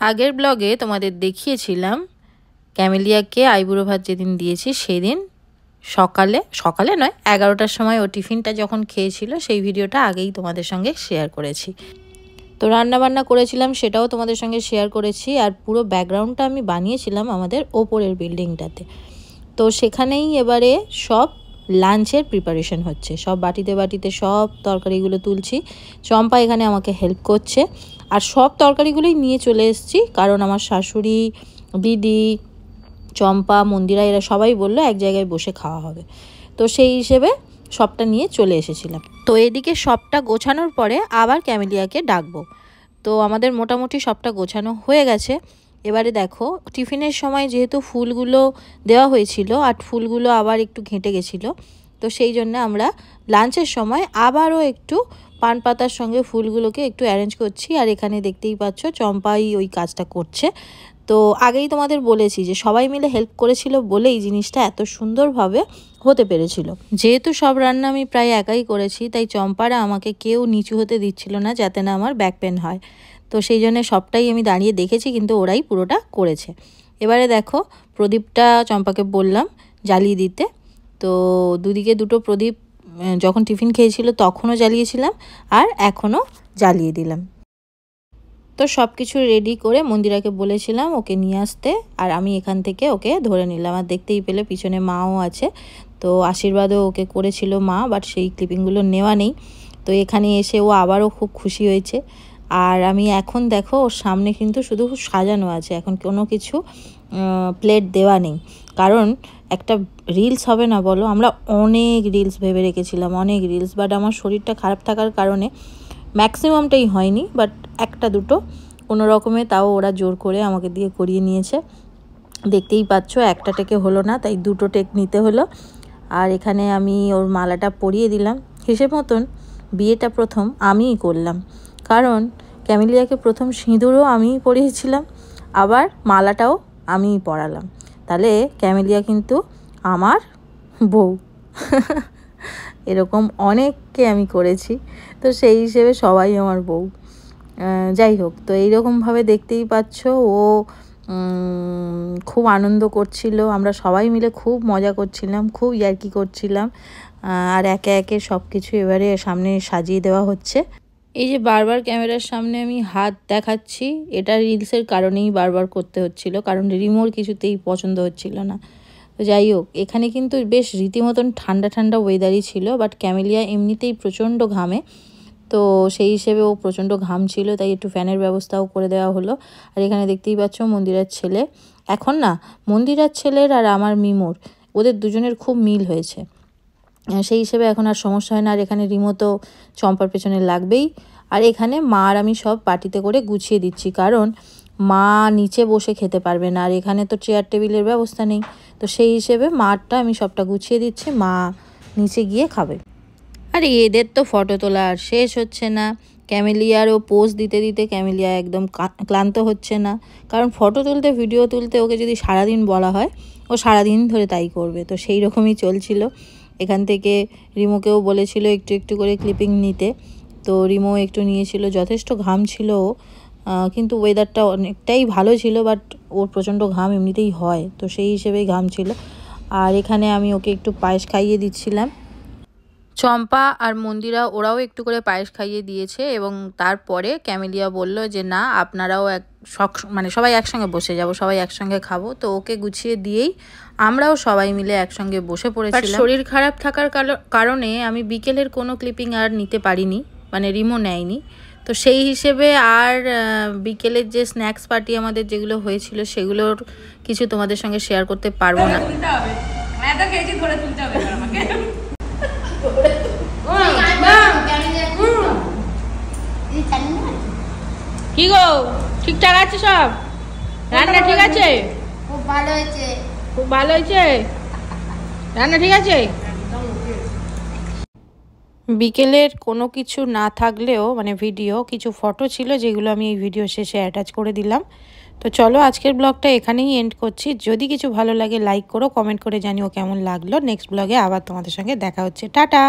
আগের ব্লগে তোমাদের দেখিয়েছিলাম ক্যামেলিয়াকে আইবুড়ো ভাত যেদিন দিয়েছি সেদিন সকালে নয় 11টার সময় ও টিফিনটা যখন খেয়েছিল সেই ভিডিওটা আগেই তোমাদের সঙ্গে শেয়ার করেছি। তো রান্নাবান্না করেছিলাম সেটাও তোমাদের সঙ্গে শেয়ার করেছি। আর পুরো ব্যাকগ্রাউন্ডটা আমি বানিয়েছিলাম আমাদের ওপরের বিল্ডিংটাতে। তো সেখানেই এবারে সব লাঞ্চের প্রিপারেশন হচ্ছে, সব বাটিতে বাটিতে সব তরকারিগুলো তুলছি। চম্পা এখানে আমাকে হেল্প করছে। আর সব তরকারিগুলোই নিয়ে চলে এসেছি, কারণ আমার শাশুড়ি, দিদি, চম্পা, মন্দিরা এরা সবাই বললো এক জায়গায় বসে খাওয়া হবে। তো সেই হিসেবে সবটা নিয়ে চলে এসেছিলাম। তো এদিকে সবটা গোছানোর পরে আবার ক্যামেলিয়াকে ডাকবো। তো আমাদের মোটামুটি সবটা গোছানো হয়ে গেছে। এবারে দেখো টিফিনের সময় যেহেতু ফুলগুলো দেওয়া হয়েছিল আর ফুলগুলো আবার একটু ঘেঁটে গেছিলো, তো সেই জন্য আমরা লাঞ্চের সময় আবারও একটু পান পাতার সঙ্গে ফুলগুলোকে একটু অ্যারেঞ্জ করছি। আর এখানে দেখতেই পাচ্ছ চম্পাই ওই কাজটা করছে। তো আগেই তোমাদের বলেছি যে সবাই মিলে হেল্প করেছিল বলেই জিনিসটা এত সুন্দরভাবে হতে পেরেছিল। যেহেতু সব রান্না আমি প্রায় একাই করেছি, তাই চম্পারা আমাকে কেউ নিচু হতে দিচ্ছিল না যাতে না আমার ব্যাক পেন হয়। তো সেই জন্য সবটাই আমি দাঁড়িয়ে দেখেছি, কিন্তু ওরাই পুরোটা করেছে। এবারে দেখো প্রদীপটা চম্পাকে বললাম জ্বালিয়ে দিতে। তো দুদিকে দুটো প্রদীপ যখন টিফিন খেয়েছিল তখনও জ্বালিয়েছিলাম আর এখনও জ্বালিয়ে দিলাম। তো সব কিছু রেডি করে মন্দিরাকে বলেছিলাম ওকে নিয়ে আসতে, আর আমি এখান থেকে ওকে ধরে নিলাম। আর দেখতেই পেলে পিছনে মাও আছে, তো আশীর্বাদও ওকে করেছিল মা, বাট সেই ক্লিপিংগুলো নেওয়া নেই। তো এখানে এসে ও আবারও খুব খুশি হয়েছে। আর আমি এখন দেখো ওর সামনে কিন্তু শুধু সাজানো আছে, এখন কোনো কিছু প্লেট দেওয়া নেই, কারণ একটা রিলস হবে না বলো। আমরা অনেক রিলস ভেবে রেখেছিলাম, অনেক রিলস, বাট আমার শরীরটা খারাপ থাকার কারণে ম্যাক্সিমামটাই হয়নি, বাট একটা দুটো কোনো রকমে তাও ওরা জোর করে আমাকে দিয়ে করিয়ে নিয়েছে। দেখতেই পাচ্ছ একটা টেকে হলো না, তাই দুটো টেক নিতে হলো। আর এখানে আমি ওর মালাটা পরিয়ে দিলাম। হিসেব মতন বিয়েটা প্রথম আমিই করলাম, কারণ ক্যামেলিয়াকে প্রথম সিঁদুরও আমিই পরিয়েছিলাম, আবার মালাটাও আমিই পরালাম। তাহলে ক্যামেলিয়া কিন্তু আমার বউ। এরকম অনেককে আমি করেছি, তো সেই হিসেবে সবাই আমার বউ। যাই হোক, তো এইরকমভাবে দেখতেই পাচ্ছ ও খুব আনন্দ করছিল। আমরা সবাই মিলে খুব মজা করছিলাম, খুব ইয়ার্কি করছিলাম। আর একে একে সব কিছু এবারে সামনে সাজিয়ে দেওয়া হচ্ছে। এই যে বারবার ক্যামেরার সামনে আমি হাত দেখাচ্ছি, এটা রিলসের কারণেই বারবার করতে হচ্ছিল, কারণ রিমোর কিছুতেই পছন্দ হচ্ছিল না। তো যাই হোক, এখানে কিন্তু বেশ রীতিমতন ঠান্ডা ঠান্ডা ওয়েদারই ছিল, বাট ক্যামেলিয়া এমনিতেই প্রচণ্ড ঘামে। তো সেই হিসেবে ও প্রচণ্ড ঘাম ছিল, তাই একটু ফ্যানের ব্যবস্থাও করে দেওয়া হলো। আর এখানে দেখতেই পাচ্ছ মন্দিরার ছেলে, এখন না মন্দিরার ছেলের আর আমার মিমোর ওদের দুজনের খুব মিল হয়েছে, সেই হিসেবে এখন আর সমস্যা হয় না। আর এখানে রিমো তো চম্পার পেছনে লাগবেই। আর এখানে মা আর আমি সব বাটিতে করে গুছিয়ে দিচ্ছি, কারণ মা নিচে বসে খেতে পারবে না, আর এখানে তো চেয়ার টেবিলের ব্যবস্থা নেই। তো সেই হিসেবে মারটা আমি সবটা গুছিয়ে দিচ্ছি, মা নিচে গিয়ে খাবে। আর এদের তো ফটো তোলা আর শেষ হচ্ছে না। ক্যামেলিয়ারও পোজ দিতে দিতে ক্যামেলিয়া একদম ক্লান্ত হচ্ছে না, কারণ ফটো তুলতে ভিডিও তুলতে ওকে যদি সারাদিন বলা হয় ও সারাদিন ধরে তাই করবে। তো সেই রকমই চলছিল। এখান থেকে রিমোকেও বলেছিল একটু একটু করে ক্লিপিং নিতে, তো রিমো একটু নিয়েছিল। যথেষ্ট ঘাম ছিল ও, কিন্তু ওয়েদারটা অনেকটাই ভালো ছিল, বাট ওর প্রচণ্ড ঘাম এমনিতেই হয়, তো সেই হিসেবেই ঘাম ছিল। আর এখানে আমি ওকে একটু পায়েস খাইয়ে দিচ্ছিলাম। চম্পা আর মন্দিরা ওরাও একটু করে পায়েস খাইয়ে দিয়েছে, এবং তারপরে ক্যামেলিয়া বলল যে না আপনারাও মানে সবাই একসঙ্গে বসে যাব, সবাই একসঙ্গে খাবো। তো ওকে গুছিয়ে দিয়েই আমরাও সবাই মিলে একসঙ্গে বসে পড়েছিলাম। শরীর খারাপ থাকার কারণে আমি বিকেলের কোনো ক্লিপিং আর নিতে পারিনি, মানে রিমো নেয়নি। তো সেই হিসেবে আর বিকেলের যে স্ন্যাক্স পার্টি আমাদের যেগুলো হয়েছিল সেগুলোর কিছু তোমাদের সঙ্গে শেয়ার করতে পারবো না। কি গো, ঠিকঠাক আছে সব? রান্না ঠিক আছে? খুব ভালো হয়েছে, খুব ভালো হয়েছে রান্না, ঠিক আছে। বিকেলের কোনো কিছু না থাকলেও মানে ভিডিও কিছু ফটো ছিল যেগুলো আমি এই ভিডিও শেষে অ্যাটাচ করে দিলাম। তো চলো আজকের ব্লগটা এখানেই এন্ড করছি। যদি কিছু ভালো লাগে লাইক করো, কমেন্ট করে জানিও কেমন লাগলো। নেক্সট ব্লগে আবার তোমাদের সঙ্গে দেখা হচ্ছে। টাটা।